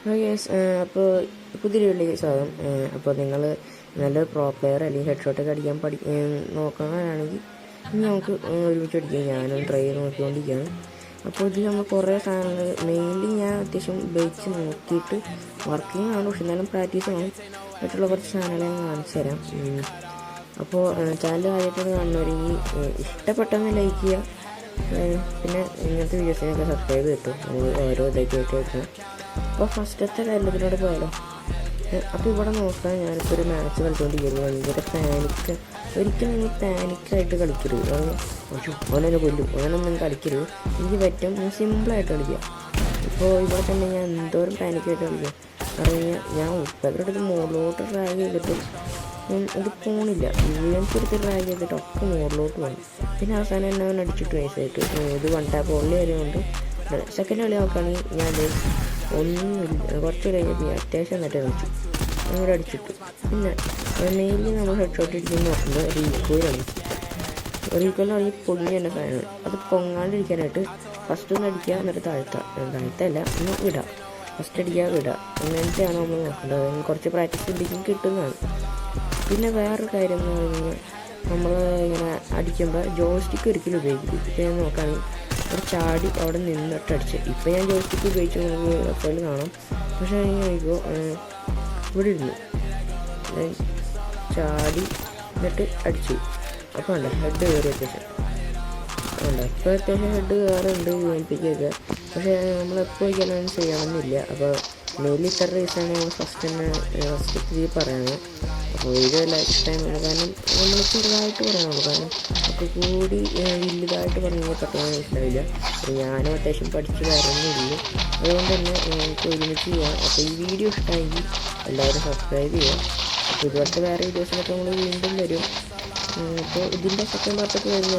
അപ്പോൾ പുതിയൊരു വീഡിയോയിലേക്ക് സ്വാഗതം. അപ്പോൾ നിങ്ങൾ നല്ലൊരു പ്രോ പ്ലെയർ അല്ലെങ്കിൽ ഹെഡ് ഷോട്ടൊക്കെ അടിക്കാൻ നോക്കുകയാണെങ്കിൽ നമുക്ക് ഒരുമിച്ച് അടിക്കാം. ഞാനും ട്രൈ ചെയ്ത് നോക്കിക്കൊണ്ടിരിക്കുകയാണ്. അപ്പോൾ ഇതിൽ നമ്മൾ കുറേ സാധനങ്ങൾ മെയിൻലി ഞാൻ അത്യാവശ്യം ഉപയോഗിച്ച് നോക്കിയിട്ട് വർക്കിംഗ് ആണ്, പക്ഷെ എന്നാലും പ്രാക്ടീസ് വേണം. മറ്റുള്ള കുറച്ച് സാധനങ്ങൾ ഞാൻ കാണിച്ചു തരാം. അപ്പോൾ ചാനൽ ആദ്യമായിട്ടാണ് കാണുന്നവരെങ്കിൽ ഇഷ്ടപ്പെട്ടെന്ന് ലൈക്ക് ചെയ്യുക. പിന്നെ ഇങ്ങനത്തെ വീഡിയോസിനൊക്കെ സബ്സ്ക്രൈബ് കിട്ടും. നമ്മൾ ഓരോ ഇതായിട്ട് വെക്കണം. അപ്പോൾ ഫസ്റ്റത്തെ കാര്യത്തിനോട് പോയാലോ. അപ്പോൾ ഇവിടെ നോക്കാൻ ഞാനിപ്പോൾ ഒരു മാച്ച് കളിച്ചുകൊണ്ടിരിക്കുന്നു. ഭയങ്കര ഒരിക്കലും നിങ്ങൾ പാനിക്കായിട്ട് കളിക്കരുത്. ഓനെ കൊല്ലും അങ്ങനൊന്നും കളിക്കരുത്. എനിക്ക് പറ്റും സിമ്പിളായിട്ട് കളിക്കുക. ഇപ്പോൾ ഇവിടെ തന്നെ ഞാൻ എന്തോരം പാനിക്കായിട്ട് കളിക്കുക. കാരണം ഞാൻ ഉപ്പവരുടെ മുകളിലോട്ട് ഡ്രാഗ് ചെയ്തിട്ട് ഇത് പോണില്ല. ഇങ്ങനത്തെ ഡ്രാഗ് ചെയ്തിട്ട് ഒക്കെ മുകളിലോട്ട് പോകും. പിന്നെ അവസാനം എന്നെ അവൻ അടിച്ചിട്ട് വയസ്സായിട്ട് ഇത് 1 ടാപ്പ് ഓൺലി ആയതുകൊണ്ട് സെക്കൻഡ് കളി നോക്കുകയാണെങ്കിൽ ഞാൻ ഒന്നുമില്ല. കുറച്ച് കഴിഞ്ഞപ്പോൾ അത്യാവശ്യം എന്നിട്ട് കളിച്ചു അങ്ങനെ അടിച്ചിട്ടു. പിന്നെ മെയിൻലി നമ്മൾ ഹെഡ് ഷോട്ട് അടിക്കുന്ന നോക്കുമ്പോൾ റീക്കോയിലാണ്. റീക്കോയിലാണെങ്കിൽ പൊങ്ങി തന്നെ സാധനമാണ്. അത് പൊങ്ങാണ്ടിരിക്കാനായിട്ട് ഫസ്റ്റ് ഒന്ന് അടിക്കുക, എന്നിട്ട് താഴ്ത്തല്ല ഒന്ന് വിടുക. ഫസ്റ്റ് അടിക്കുക വിടുക, അങ്ങനത്തെയാണ് നമ്മൾ നോക്കേണ്ടത്. കുറച്ച് പ്രാക്ടീസ് ഉണ്ടെങ്കിൽ കിട്ടുന്നതാണ്. പിന്നെ വേറൊരു കാര്യം എന്ന് പറഞ്ഞു കഴിഞ്ഞാൽ നമ്മൾ ഇങ്ങനെ അടിക്കുമ്പോൾ ജോയ്സ്റ്റിക്ക് ഒരിക്കലും ഉപയോഗിക്കും. ഇപ്പം ഞാൻ നോക്കുകയാണെങ്കിൽ ഒരു ചാടി അവിടെ നിന്നിട്ട് അടിച്ച്. ഇപ്പം ഞാൻ ജോയ്സ്റ്റിക്ക് ഉപയോഗിച്ച് നമുക്ക് വെബ്സൈറ്റിൽ കാണാം. പക്ഷേ കഴിയുമ്പോൾ ഇവിടെ ഇരുന്നു ചാടി എന്നിട്ട് അടിച്ചു. അപ്പോൾ ഉണ്ട് ഹെഡ് കയറി അത്യാവശ്യം ഉണ്ട്. ഇപ്പോൾ അത്യാവശ്യം ഹെഡ് കയറുണ്ട് ഏൽപ്പിക്കുകയൊക്കെ. പക്ഷേ നമ്മളെപ്പോൾ ഇങ്ങനെ ചെയ്യണമെന്നില്ല. അപ്പോൾ മെയിൻലി ഇത്ര റീസാണ് നമ്മൾ ഫസ്റ്റ് പറയുന്നത്. അപ്പോൾ ഇത് ലൈഫ് ടൈം ആണ്. കാരണം നമ്മൾ ചെറുതായിട്ട് പറയാനുള്ളൂ. കാരണം ഒക്കെ കൂടി വലുതായിട്ട് പറഞ്ഞാൽ പെട്ടെന്ന് മനസ്സിലാവില്ല. ഞാനും അത്യാവശ്യം പഠിച്ച് വരുന്നുള്ളൂ. അതുകൊണ്ട് തന്നെ നമുക്ക് ഒരുമിച്ച് ചെയ്യാം. അപ്പോൾ ഈ വീഡിയോ ഇഷ്ടമായെങ്കിൽ എല്ലാവരും സബ്സ്ക്രൈബ് ചെയ്യുക. അപ്പോൾ ഇതുപോലത്തെ വേറെ വീഡിയോസിനൊക്കെ നമ്മൾ വീണ്ടും വരും. അപ്പോൾ ഇതിൻ്റെ സെക്കൻഡ് പാർട്ടൊക്കെ വരുന്നത്